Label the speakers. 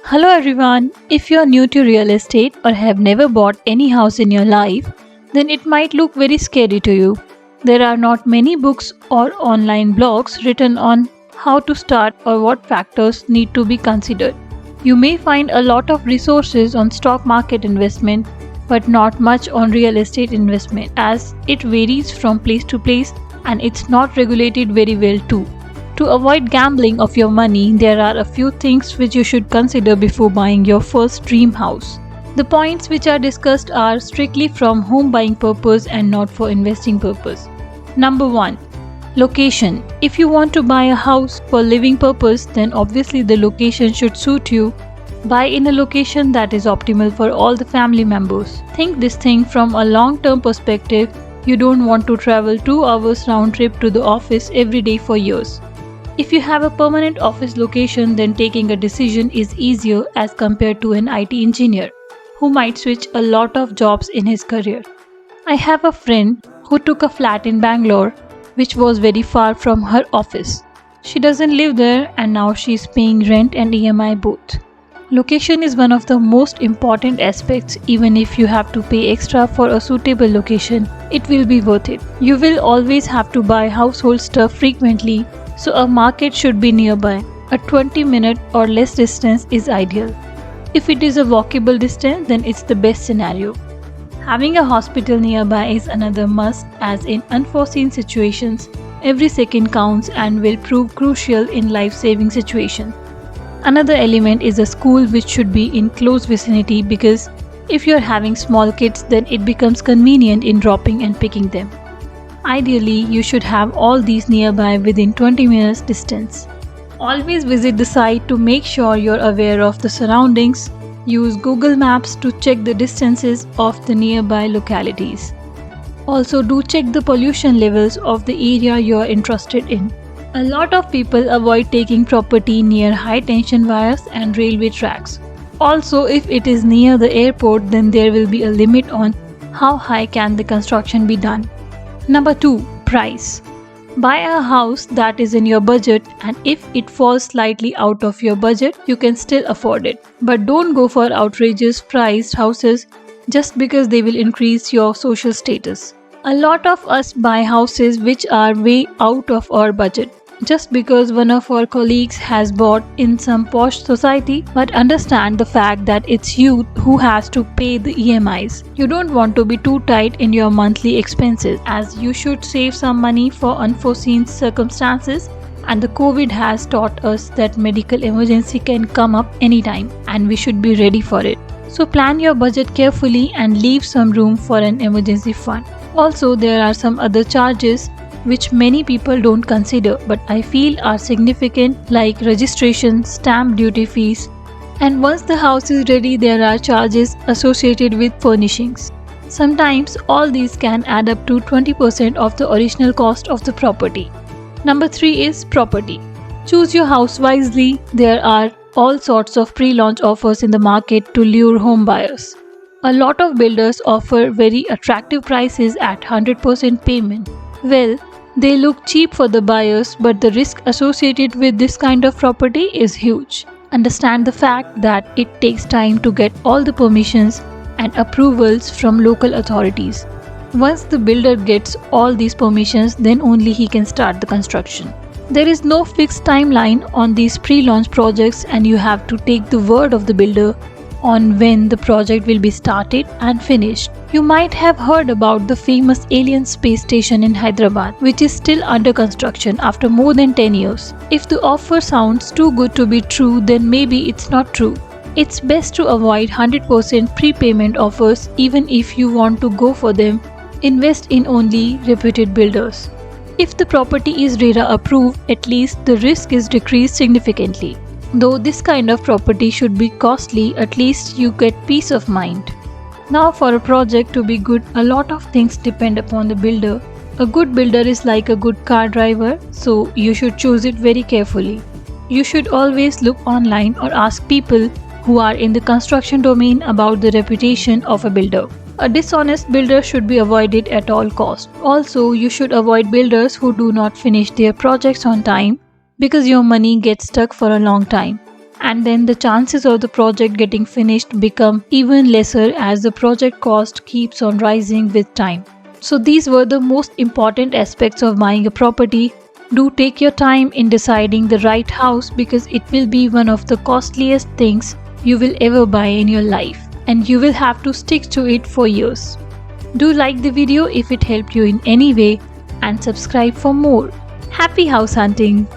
Speaker 1: Hello everyone. If you're new to real estate or have never bought any house in your life, then it might look very scary to you. There are not many books or online blogs written on how to start or what factors need to be considered. You may find a lot of resources on stock market investment, but not much on real estate investment as it varies from place to place and it's not regulated very well too. To avoid gambling of your money, there are a few things which you should consider before buying your first dream house. The points which are discussed are strictly from home buying purpose and not for investing purpose. Number 1. Location. If you want to buy a house for living purpose, then obviously the location should suit you. Buy in a location that is optimal for all the family members. Think this thing from a long-term perspective. You don't want to travel 2 hours round trip to the office every day for years. If you have a permanent office location, then taking a decision is easier as compared to an IT engineer who might switch a lot of jobs in his career. I have a friend who took a flat in Bangalore which was very far from her office. She doesn't live there and now she is paying rent and EMI both. Location is one of the most important aspects. Even if you have to pay extra for a suitable location, it will be worth it. You will always have to buy household stuff frequently, so a market should be nearby. A 20-minute or less distance is ideal. If it is a walkable distance, then it's the best scenario. Having a hospital nearby is another must, as in unforeseen situations, every second counts and will prove crucial in life-saving situations. Another element is a school which should be in close vicinity, because if you're having small kids, then it becomes convenient in dropping and picking them. Ideally, you should have all these nearby within 20 minutes distance. Always visit the site to make sure you're aware of the surroundings. Use Google Maps to check the distances of the nearby localities. Also, do check the pollution levels of the area you're interested in. A lot of people avoid taking property near high tension wires and railway tracks. Also, if it is near the airport, then there will be a limit on how high can the construction be done. Number 2. Price. Buy a house that is in your budget, and if it falls slightly out of your budget, you can still afford it. But don't go for outrageous priced houses just because they will increase your social status. A lot of us buy houses which are way out of our budget just because one of our colleagues has bought in some posh society, but understand the fact that it's you who has to pay the EMIs. You don't want to be too tight in your monthly expenses, as you should save some money for unforeseen circumstances, and the COVID has taught us that medical emergency can come up anytime and we should be ready for it. So plan your budget carefully and leave some room for an emergency fund. Also, there are some other charges which many people don't consider but I feel are significant, like registration, stamp duty fees, and once the house is ready there are charges associated with furnishings. Sometimes all these can add up to 20% of the original cost of the property. Number 3 is property. Choose your house wisely. There are all sorts of pre-launch offers in the market to lure home buyers. A lot of builders offer very attractive prices at 100% payment. Well, they look cheap for the buyers, but the risk associated with this kind of property is huge. Understand the fact that it takes time to get all the permissions and approvals from local authorities. Once the builder gets all these permissions, then only he can start the construction. There is no fixed timeline on these pre-launch projects, and you have to take the word of the builder on when the project will be started and finished. You might have heard about the famous alien space station in Hyderabad, which is still under construction after more than 10 years. If the offer sounds too good to be true, then maybe it's not true. It's best to avoid 100% prepayment offers. Even if you want to go for them, invest in only reputed builders. If the property is RERA approved, at least the risk is decreased significantly. Though this kind of property should be costly, at least you get peace of mind. Now, for a project to be good, a lot of things depend upon the builder. A good builder is like a good car driver, so you should choose it very carefully. You should always look online or ask people who are in the construction domain about the reputation of a builder. A dishonest builder should be avoided at all costs. Also, you should avoid builders who do not finish their projects on time, because your money gets stuck for a long time. and then the chances of the project getting finished become even lesser as the project cost keeps on rising with time. So these were the most important aspects of buying a property. Do take your time in deciding the right house because it will be one of the costliest things you will ever buy in your life, and you will have to stick to it for years. Do like the video if it helped you in any way and subscribe for more. Happy house hunting!